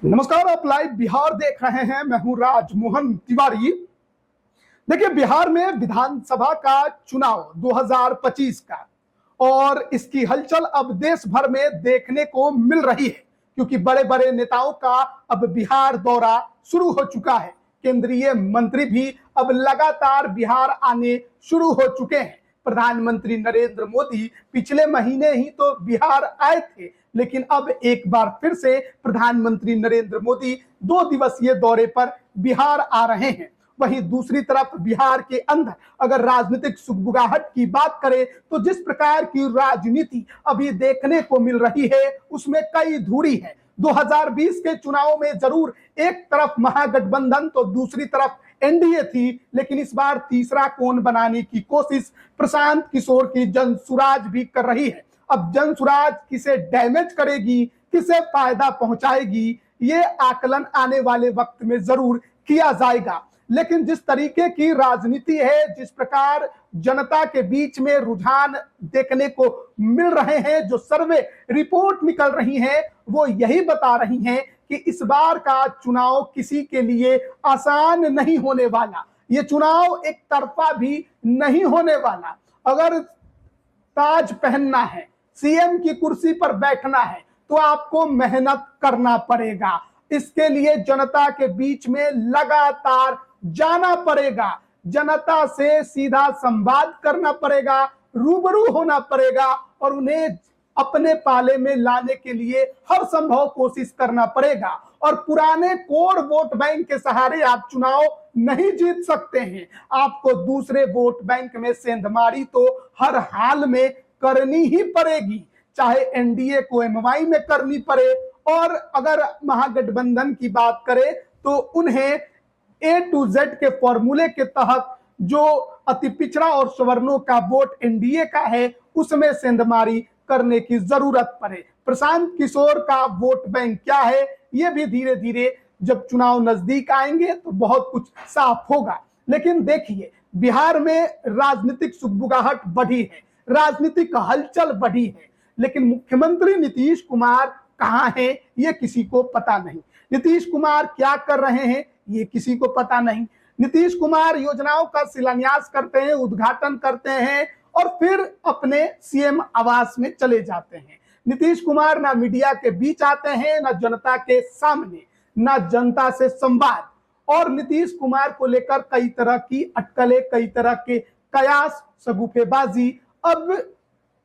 नमस्कार, आप लाइव बिहार देख रहे हैं। मैं हूं राजमोहन तिवारी। देखिए, बिहार में विधानसभा का चुनाव 2025 का और इसकी हलचल अब देश भर में देखने को मिल रही है, क्योंकि बड़े बड़े नेताओं का अब बिहार दौरा शुरू हो चुका है। केंद्रीय मंत्री भी अब लगातार बिहार आने शुरू हो चुके हैं। प्रधानमंत्री नरेंद्र मोदी पिछले महीने ही तो बिहार आए थे, लेकिन अब एक बार फिर से प्रधानमंत्री नरेंद्र मोदी 2 दिवसीय दौरे पर बिहार आ रहे हैं। वहीं दूसरी तरफ बिहार के अंदर अगर राजनीतिक सुगबुगाहट की बात करें तो जिस प्रकार की राजनीति अभी देखने को मिल रही है उसमें कई धुरी है। 2020 के चुनाव में जरूर एक तरफ महागठबंधन तो दूसरी तरफ एनडीए थी, लेकिन इस बार तीसरा कोण बनाने की कोशिश प्रशांत किशोर की जनसुराज भी कर रही है। अब जनसुराज किसे डैमेज करेगी, किसे फायदा पहुंचाएगी, ये आकलन आने वाले वक्त में जरूर किया जाएगा। लेकिन जिस तरीके की राजनीति है, जिस प्रकार जनता के बीच में रुझान देखने को मिल रहे हैं, जो सर्वे रिपोर्ट निकल रही हैं, वो यही बता रही हैं कि इस बार का चुनाव किसी के लिए आसान नहीं होने वाला। ये चुनाव एक तरफा भी नहीं होने वाला। अगर ताज पहनना है, सीएम की कुर्सी पर बैठना है, तो आपको मेहनत करना पड़ेगा। इसके लिए जनता के बीच में लगातार जाना पड़ेगा, जनता से सीधा संवाद करना पड़ेगा, रूबरू होना पड़ेगा और उन्हें अपने पाले में लाने के लिए हर संभव कोशिश करना पड़ेगा। और पुराने कोर वोट बैंक के सहारे आप चुनाव नहीं जीत सकते हैं। आपको दूसरे वोट बैंक में सेंधमारी तो हर हाल में करनी ही पड़ेगी, चाहे एनडीए को एमवाई में करनी पड़े, और अगर महागठबंधन की बात करें तो उन्हें ए टू जेड के फॉर्मूले के तहत जो अति पिछड़ा और सवर्णों का वोट एनडीए का है उसमें सेंधमारी करने की जरूरत पड़े। प्रशांत किशोर का वोट बैंक क्या है, यह भी धीरे धीरे जब चुनाव नजदीक आएंगे तो बहुत कुछ साफ होगा। लेकिन देखिए, बिहार में राजनीतिक सुगबुगाहट बढ़ी है, राजनीतिक हलचल बढ़ी है, लेकिन मुख्यमंत्री नीतीश कुमार कहां हैं ये किसी को पता नहीं। नीतीश कुमार क्या कर रहे हैं ये किसी को पता नहीं। नीतीश कुमार योजनाओं का शिलान्यास करते हैं, उद्घाटन करते हैं और फिर अपने सीएम आवास में चले जाते हैं। नीतीश कुमार ना मीडिया के बीच आते हैं, ना जनता के सामने, ना जनता से संवाद। और नीतीश कुमार को लेकर कई तरह की अटकलें, कई तरह के कयास, सगुफेबाजी अब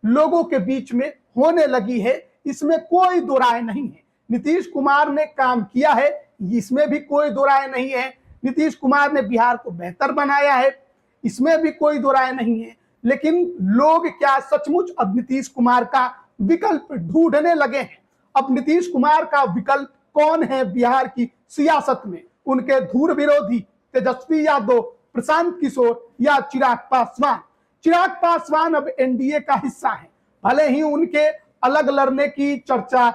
लोगों के बीच में होने लगी है, इसमें कोई दो राय नहीं है। नीतीश कुमार ने काम किया है, इसमें भी कोई दो राय नहीं है। नीतीश कुमार ने बिहार को बेहतर बनाया है, इसमें भी कोई दो राय नहीं है। लेकिन लोग क्या सचमुच अब नीतीश कुमार का विकल्प ढूंढने लगे हैं? अब नीतीश कुमार का विकल्प कौन है बिहार की सियासत में? उनके धूर विरोधी तेजस्वी यादव, प्रशांत किशोर या चिराग पासवान? चिराग पासवान अब एनडीए का हिस्सा है, भले ही उनके अलग लड़ने की चर्चा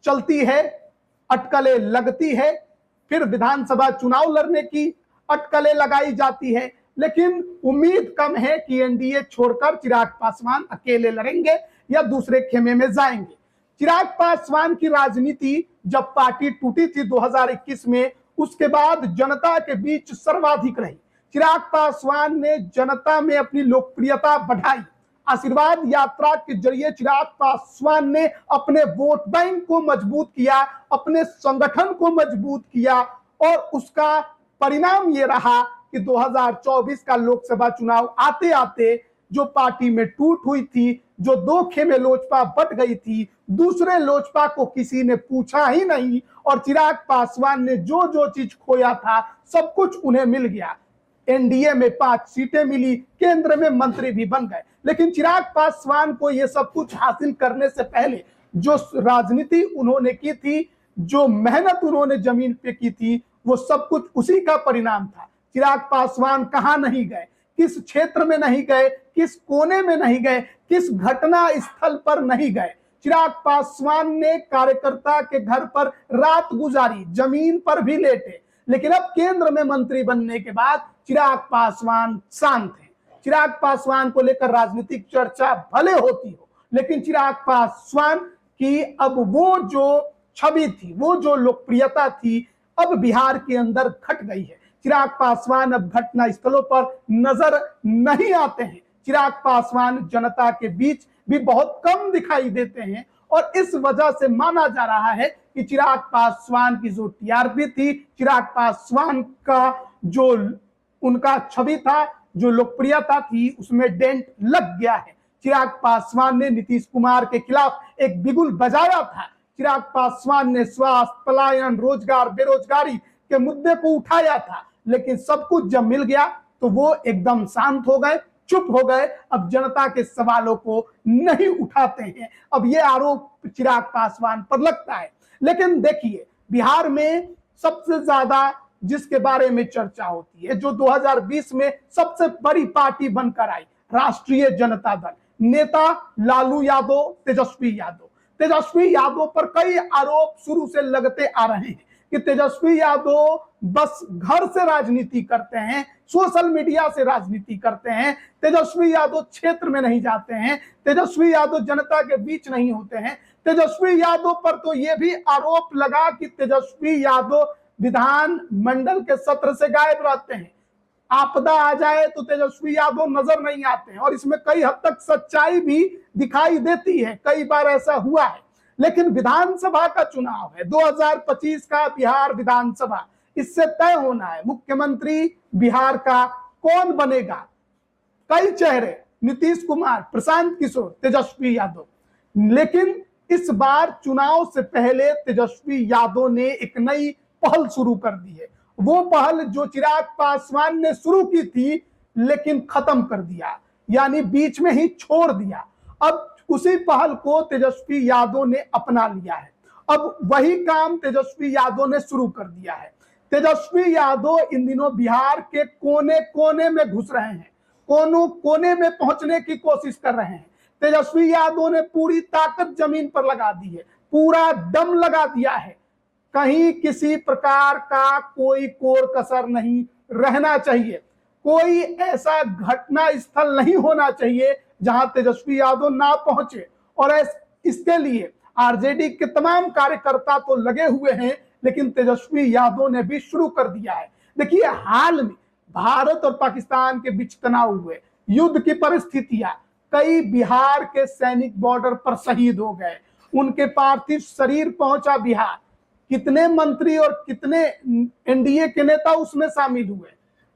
चलती है, अटकलें लगती है, फिर विधानसभा चुनाव लड़ने की अटकलें लगाई जाती है, लेकिन उम्मीद कम है कि एनडीए छोड़कर चिराग पासवान अकेले लड़ेंगे या दूसरे खेमे में जाएंगे। चिराग पासवान की राजनीति जब पार्टी टूटी थी 2021 में, उसके बाद जनता के बीच सर्वाधिक रही। चिराग पासवान ने जनता में अपनी लोकप्रियता बढ़ाई। आशीर्वाद यात्रा के जरिए चिराग पासवान ने अपने वोट बैंक को मजबूत किया, अपने संगठन को मजबूत किया और उसका परिणाम ये रहा कि 2024 का लोकसभा चुनाव आते आते जो पार्टी में टूट हुई थी, जो दो खेमे लोजपा बट गई थी, दूसरे लोजपा को किसी ने पूछा ही नहीं और चिराग पासवान ने जो जो चीज खोया था सब कुछ उन्हें मिल गया। एनडीए में 5 सीटें मिली, केंद्र में मंत्री भी बन गए। लेकिन चिराग पासवान को यह सब कुछ हासिल करने से पहले जो राजनीति उन्होंने की थी, जो मेहनत उन्होंने जमीन पे की थी, वो सब कुछ उसी का परिणाम था। चिराग पासवान कहां नहीं गए, किस क्षेत्र में नहीं गए, किस कोने में नहीं गए, किस घटना स्थल पर नहीं गए। चिराग पासवान ने कार्यकर्ता के घर पर रात गुजारी, जमीन पर भी लेटे। लेकिन अब केंद्र में मंत्री बनने के बाद चिराग पासवान शांत हैं। चिराग पासवान को लेकर राजनीतिक चर्चा भले होती हो, लेकिन चिराग पासवान की अब वो जो छवि थी, वो जो लोकप्रियता थी, अब बिहार के अंदर घट गई है। चिराग पासवान अब घटना स्थलों पर नजर नहीं आते हैं। चिराग पासवान जनता के बीच भी बहुत कम दिखाई देते हैं और इस वजह से माना जा रहा है कि चिराग पासवान की जो टीआरपी थी, चिराग पासवान का जो उनका छवि था, जो लोकप्रियता थी, उसमें डेंट लग गया है। चिराग पासवान ने नीतीश कुमार के खिलाफ एक बिगुल बजाया था। चिराग पासवान ने स्वास्थ्य, पलायन, रोजगार, बेरोजगारी के मुद्दे को उठाया था, लेकिन सब कुछ जब मिल गया तो वो एकदम शांत हो गए, चुप हो गए। अब जनता के सवालों को नहीं उठाते हैं। अब ये आरोप चिराग पासवान पर लगता है। लेकिन देखिए, बिहार में सबसे ज्यादा जिसके बारे में चर्चा होती है, जो 2020 में सबसे बड़ी पार्टी बनकर आई, राष्ट्रीय जनता दल, नेता लालू यादव, तेजस्वी यादव। तेजस्वी यादव पर कई आरोप शुरू से लगते आ रहे हैं कि तेजस्वी यादव बस घर से राजनीति करते हैं, सोशल मीडिया से राजनीति करते हैं। तेजस्वी यादव क्षेत्र में नहीं जाते हैं, तेजस्वी यादव जनता के बीच नहीं होते हैं। तेजस्वी यादव पर तो यह भी आरोप लगा कि तेजस्वी यादव विधान मंडल के सत्र से गायब रहते हैं। आपदा आ जाए तो तेजस्वी यादव नजर नहीं आते हैं और इसमें कई हद तक सच्चाई भी दिखाई देती है। कई बार ऐसा हुआ है। लेकिन विधानसभा का चुनाव है, 2025 का बिहार विधानसभा, इससे तय होना है मुख्यमंत्री बिहार का कौन बनेगा। कई चेहरे, नीतीश कुमार, प्रशांत किशोर, तेजस्वी यादव। लेकिन इस बार चुनाव से पहले तेजस्वी यादव ने एक नई पहल शुरू कर दी है। वो पहल जो चिराग पासवान ने शुरू की थी लेकिन खत्म कर दिया, यानी बीच में ही छोड़ दिया। अब उसी पहल को तेजस्वी यादव ने अपना लिया है। अब वही काम तेजस्वी यादव ने शुरू कर दिया है। तेजस्वी यादव इन दिनों बिहार के कोने कोने में घुस रहे हैं, कोनों कोने में पहुंचने की कोशिश कर रहे हैं। तेजस्वी यादव ने पूरी ताकत जमीन पर लगा दी है, पूरा दम लगा दिया है। कहीं किसी प्रकार का कोई कोर कसर नहीं रहना चाहिए। कोई ऐसा घटना स्थल नहीं होना चाहिए जहां तेजस्वी यादव ना पहुंचे। और इसके लिए आरजेडी के तमाम कार्यकर्ता तो लगे हुए हैं, लेकिन तेजस्वी यादव ने भी शुरू कर दिया है। देखिए, हाल में भारत और पाकिस्तान के बीच तनाव हुए, युद्ध की परिस्थितियां, कई बिहार के सैनिक बॉर्डर पर शहीद हो गए, उनके पार्थिव शरीर पहुंचा बिहार। कितने मंत्री और कितने एनडीए के नेता उसमें शामिल हुए।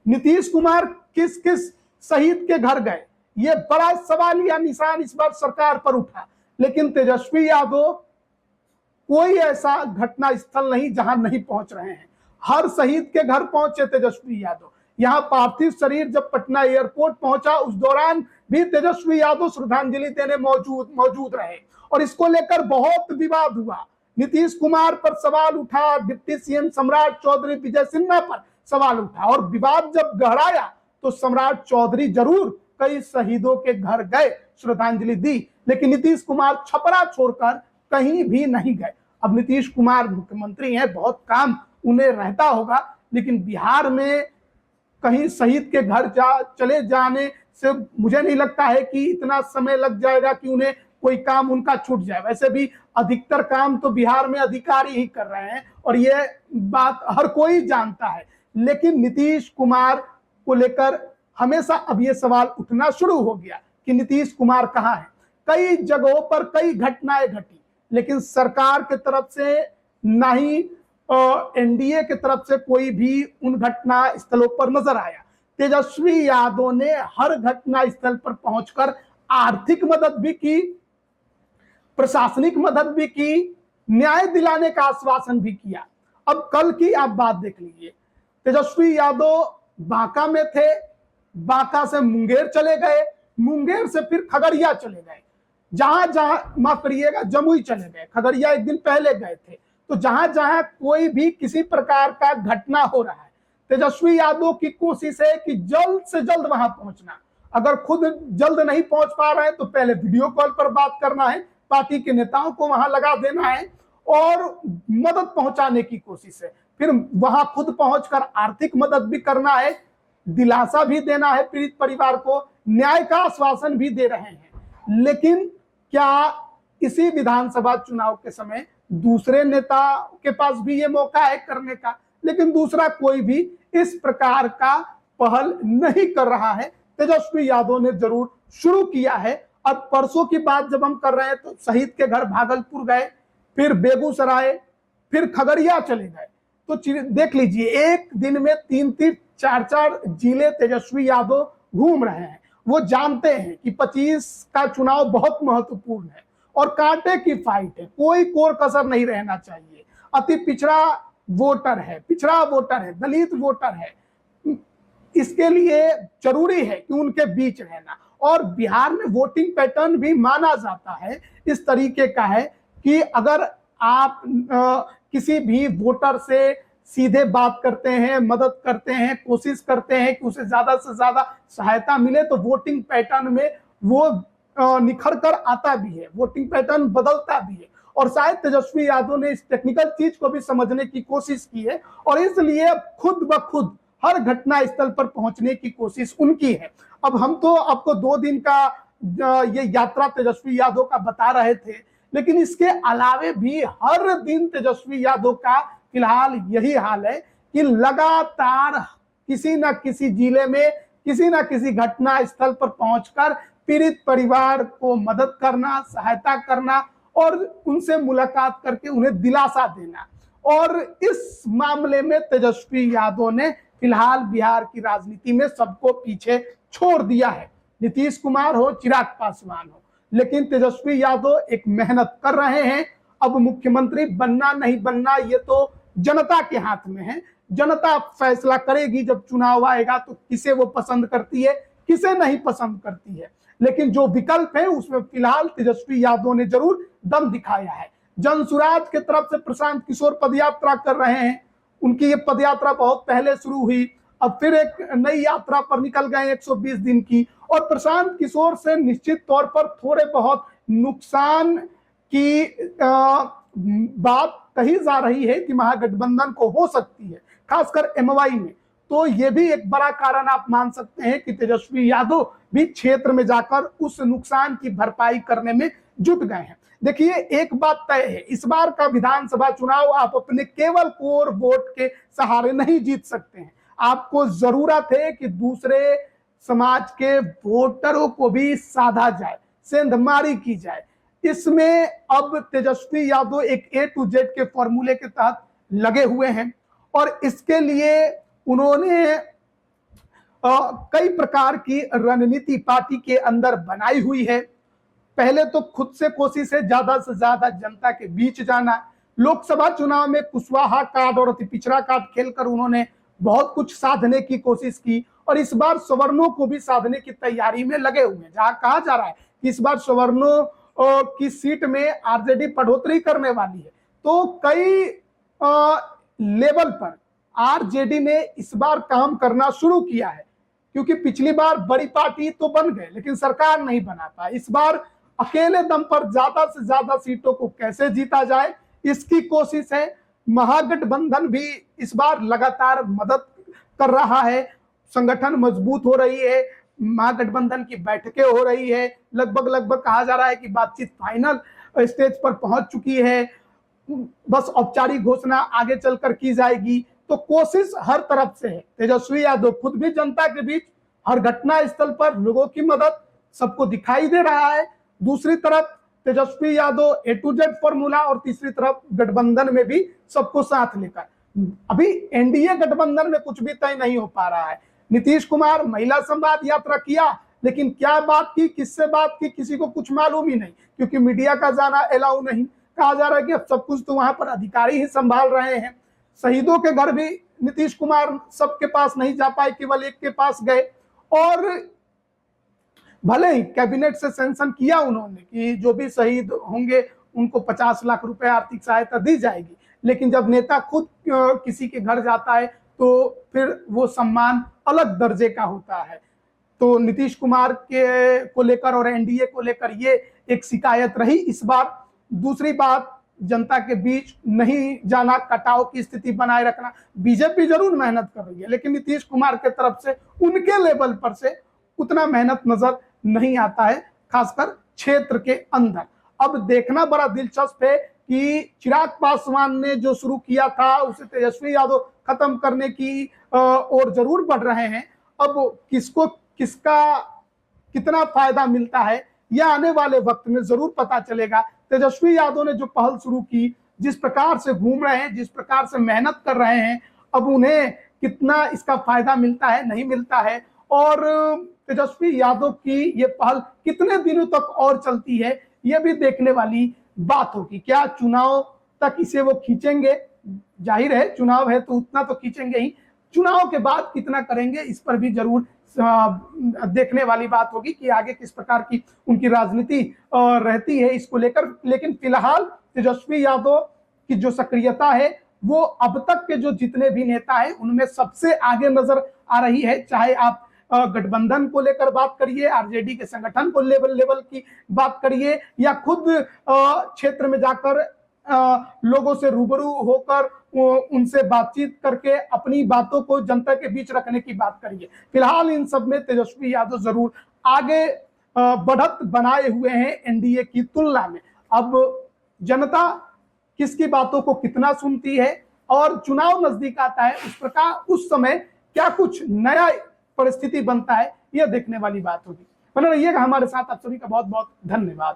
नीतीश कुमार किस किस शहीद के घर गए, ये बड़ा सवाल या निशान इस बार सरकार पर उठा। लेकिन तेजस्वी यादव कोई ऐसा घटना स्थल नहीं जहां नहीं पहुंच रहे हैं। हर शहीद के घर पहुंचे तेजस्वी यादव। यहां पार्थिव शरीर जब पटना एयरपोर्ट पहुंचा, उस दौरान भी तेजस्वी यादव श्रद्धांजलि देने मौजूद रहे और इसको लेकर बहुत विवाद हुआ। नीतीश कुमार पर सवाल उठा, डिप्टी सीएम सम्राट चौधरी, विजय सिन्हा पर सवाल उठा और विवाद जब गहराया तो सम्राट चौधरी जरूर कई शहीदों के घर गए, श्रद्धांजलि दी, लेकिन नीतीश कुमार छपरा छोड़कर कहीं भी नहीं गए। अब नीतीश कुमार मुख्यमंत्री हैं, बहुत काम उन्हें रहता होगा, लेकिन बिहार में कहीं शहीद के घर चले जाने से मुझे नहीं लगता है कि इतना समय लग जाएगा कि उन्हें कोई काम उनका छूट जाए। वैसे भी अधिकतर काम तो बिहार में अधिकारी ही कर रहे हैं और ये बात हर कोई जानता है। लेकिन नीतीश कुमार को लेकर हमेशा अब ये सवाल उठना शुरू हो गया कि नीतीश कुमार कहाँ है। कई जगहों पर कई घटनाएं घटी, लेकिन सरकार की तरफ से ना ही एनडीए की तरफ से कोई भी उन घटना स्थलों पर नजर आया। तेजस्वी यादव ने हर घटना स्थल पर पहुंचकर आर्थिक मदद भी की, प्रशासनिक मदद भी की, न्याय दिलाने का आश्वासन भी किया। अब कल की आप बात देख लीजिए, तेजस्वी यादव बांका में थे, बांका से मुंगेर चले गए, मुंगेर से फिर खगड़िया चले गए, जहां जहां माफ करिएगा जमुई चले गए, खगड़िया एक दिन पहले गए थे। तो जहां जहां कोई भी किसी प्रकार का घटना हो रहा है, तेजस्वी यादव की कोशिश है कि जल्द से जल्द वहां पहुंचना। अगर खुद जल्द नहीं पहुंच पा रहे हैं तो पहले वीडियो कॉल पर बात करना है, पार्टी के नेताओं को वहां लगा देना है और मदद पहुंचाने की कोशिश है। फिर वहां खुद पहुंचकर आर्थिक मदद भी करना है, दिलासा भी देना है पीड़ित परिवार को, न्याय का आश्वासन भी दे रहे हैं। लेकिन क्या इसी विधानसभा चुनाव के समय दूसरे नेता के पास भी ये मौका है करने का, लेकिन दूसरा कोई भी इस प्रकार का पहल नहीं कर रहा है। तेजस्वी यादव ने जरूर शुरू किया है। अब परसों की बात जब हम कर रहे हैं तो शहीद के घर भागलपुर गए, फिर बेगूसराय, फिर खगड़िया चले गए। तो देख लीजिए, एक दिन में 3-3, 4-4 जिले तेजस्वी यादव घूम रहे हैं। वो जानते हैं कि 25 का चुनाव बहुत महत्वपूर्ण है और कांटे की फाइट है, कोई कोर कसर नहीं रहना चाहिए। अति पिछड़ा वोटर है, पिछड़ा वोटर है, दलित वोटर है, इसके लिए जरूरी है कि उनके बीच रहना। और बिहार में वोटिंग पैटर्न भी माना जाता है इस तरीके का है कि अगर आप किसी भी वोटर से सीधे बात करते हैं, मदद करते हैं, कोशिश करते हैं कि उसे ज्यादा से ज्यादा सहायता मिले, तो वोटिंग पैटर्न में वो निखर कर आता भी है, वोटिंग पैटर्न बदलता भी है। और शायद तेजस्वी यादव ने इस टेक्निकल चीज को भी समझने की कोशिश की है और इसलिए खुद ब खुद हर घटना स्थल पर पहुंचने की कोशिश उनकी है। अब हम तो आपको 2 दिन का ये यात्रा तेजस्वी यादव का बता रहे थे, लेकिन इसके अलावे भी हर दिन तेजस्वी यादव का फिलहाल यही हाल है कि लगातार किसी न किसी जिले में किसी न किसी घटना स्थल पर पहुंचकर पीड़ित परिवार को मदद करना, सहायता करना और उनसे मुलाकात करके उन्हें दिलासा देना। और इस मामले में तेजस्वी यादव ने फिलहाल बिहार की राजनीति में सबको पीछे छोड़ दिया है। नीतीश कुमार हो, चिराग पासवान हो, लेकिन तेजस्वी यादव एक मेहनत कर रहे हैं। अब मुख्यमंत्री बनना नहीं बनना ये तो जनता के हाथ में है। जनता फैसला करेगी जब चुनाव आएगा तो किसे वो पसंद करती है, किसे नहीं पसंद करती है। लेकिन जो विकल्प है उसमें फिलहाल तेजस्वी यादव ने जरूर दम दिखाया है। जनसुराज की तरफ से प्रशांत किशोर पदयात्रा कर रहे हैं। उनकी ये पदयात्रा बहुत पहले शुरू हुई, अब फिर एक नई यात्रा पर निकल गए 120 दिन की। और प्रशांत किशोर से निश्चित तौर पर थोड़े बहुत नुकसान की बात कही जा रही है कि महागठबंधन को हो सकती है, खासकर एमवाई में। तो ये भी एक बड़ा कारण आप मान सकते हैं कि तेजस्वी यादव भी क्षेत्र में जाकर उस नुकसान की भरपाई करने में जुट गए हैं। देखिए, एक बात तय है, इस बार का विधानसभा चुनाव आप अपने केवल कोर वोट के सहारे नहीं जीत सकते हैं। आपको जरूरत है कि दूसरे समाज के वोटरों को भी साधा जाए, सेंधमारी की जाए। इसमें अब तेजस्वी यादव एक A to Z के फॉर्मूले के तहत लगे हुए हैं और इसके लिए उन्होंने कई प्रकार की रणनीति पार्टी के अंदर बनाई हुई है। पहले तो खुद से कोशिश है ज्यादा से ज्यादा जनता के बीच जाना। लोकसभा चुनाव में कुशवाहा कार्ड और अति पिछड़ा कार्ड खेलकर उन्होंने बहुत कुछ साधने की कोशिश की और इस बार सवर्णों को भी साधने की तैयारी में लगे हुए हैं। जहां कहा जा रहा है कि इस बार सवर्णों की सीट में आरजेडी बढ़ोतरी करने वाली है, तो कई लेवल पर आरजेडी ने इस बार काम करना शुरू किया है। क्योंकि पिछली बार बड़ी पार्टी तो बन गए लेकिन सरकार नहीं बना पाई। इस बार अकेले दम पर ज्यादा से ज्यादा सीटों को कैसे जीता जाए, इसकी कोशिश है। महागठबंधन भी इस बार लगातार मदद कर रहा है, संगठन मजबूत हो रही है, महागठबंधन की बैठकें हो रही है। लगभग कहा जा रहा है कि बातचीत फाइनल स्टेज पर पहुंच चुकी है, बस औपचारिक घोषणा आगे चलकर की जाएगी। तो कोशिश हर तरफ से है। तेजस्वी यादव खुद भी जनता के बीच हर घटना स्थल पर लोगों की मदद सबको दिखाई दे रहा है। दूसरी तरफ Tejashwi Yadav A to Z formula और तीसरी तरफ गठबंधन में भी सबको साथ लेकर। अभी एनडीए गठबंधन में कुछ भी तय नहीं हो पा रहा है। नीतीश कुमार महिला संवाद यात्रा किया, लेकिन क्या बात की, किससे बात की, किसी को कुछ मालूम ही नहीं, क्योंकि मीडिया का जाना अलाउ नहीं। कहा जा रहा है कि अब सब कुछ तो वहां पर अधिकारी ही संभाल रहे हैं। शहीदों के घर भी नीतीश कुमार सबके पास नहीं जा पाए, केवल एक के पास गए। और भले ही कैबिनेट से सेंक्शन किया उन्होंने कि जो भी शहीद होंगे उनको 50 लाख रुपए आर्थिक सहायता दी जाएगी, लेकिन जब नेता खुद किसी के घर जाता है तो फिर वो सम्मान अलग दर्जे का होता है। तो नीतीश कुमार के को लेकर और एनडीए को लेकर ये एक शिकायत रही इस बार। दूसरी बात, जनता के बीच नहीं जाना, कटाव की स्थिति बनाए रखना। बीजेपी जरूर मेहनत कर रही है, लेकिन नीतीश कुमार के तरफ से उनके लेवल पर से उतना मेहनत नजर नहीं आता है, खासकर क्षेत्र के अंदर। अब देखना बड़ा दिलचस्प है कि चिराग पासवान ने जो शुरू किया था उसे तेजस्वी यादव खत्म करने की ओर जरूर बढ़ रहे हैं। अब किसको किसका कितना फायदा मिलता है यह आने वाले वक्त में जरूर पता चलेगा। तेजस्वी यादव ने जो पहल शुरू की, जिस प्रकार से घूम रहे हैं, जिस प्रकार से मेहनत कर रहे हैं, अब उन्हें कितना इसका फायदा मिलता है नहीं मिलता है, और तेजस्वी यादव की ये पहल कितने दिनों तक और चलती है यह भी देखने वाली बात होगी। क्या चुनाव तक इसे वो खींचेंगे? जाहिर है चुनाव है तो उतना तो खींचेंगे ही, चुनाव के बाद कितना करेंगे इस पर भी जरूर देखने वाली बात होगी कि आगे किस प्रकार की उनकी राजनीति रहती है इसको लेकर। लेकिन फिलहाल तेजस्वी यादव की जो सक्रियता है वो अब तक के जो जितने भी नेता है उनमें सबसे आगे नजर आ रही है। चाहे आप गठबंधन को लेकर बात करिए, आरजेडी के संगठन को लेवल की बात करिए, या खुद क्षेत्र में जाकर लोगों से रूबरू होकर उनसे बातचीत करके अपनी बातों को जनता के बीच रखने की बात करिए। फिलहाल इन सब में तेजस्वी यादव जरूर आगे बढ़त बनाए हुए हैं एनडीए की तुलना में। अब जनता किसकी बातों को कितना सुनती है और चुनाव नजदीक आता है उस समय क्या कुछ नया परिस्थिति बनता है, यह देखने वाली बात होगी। बने रहिएगा हमारे साथ। आप सभी का बहुत बहुत धन्यवाद।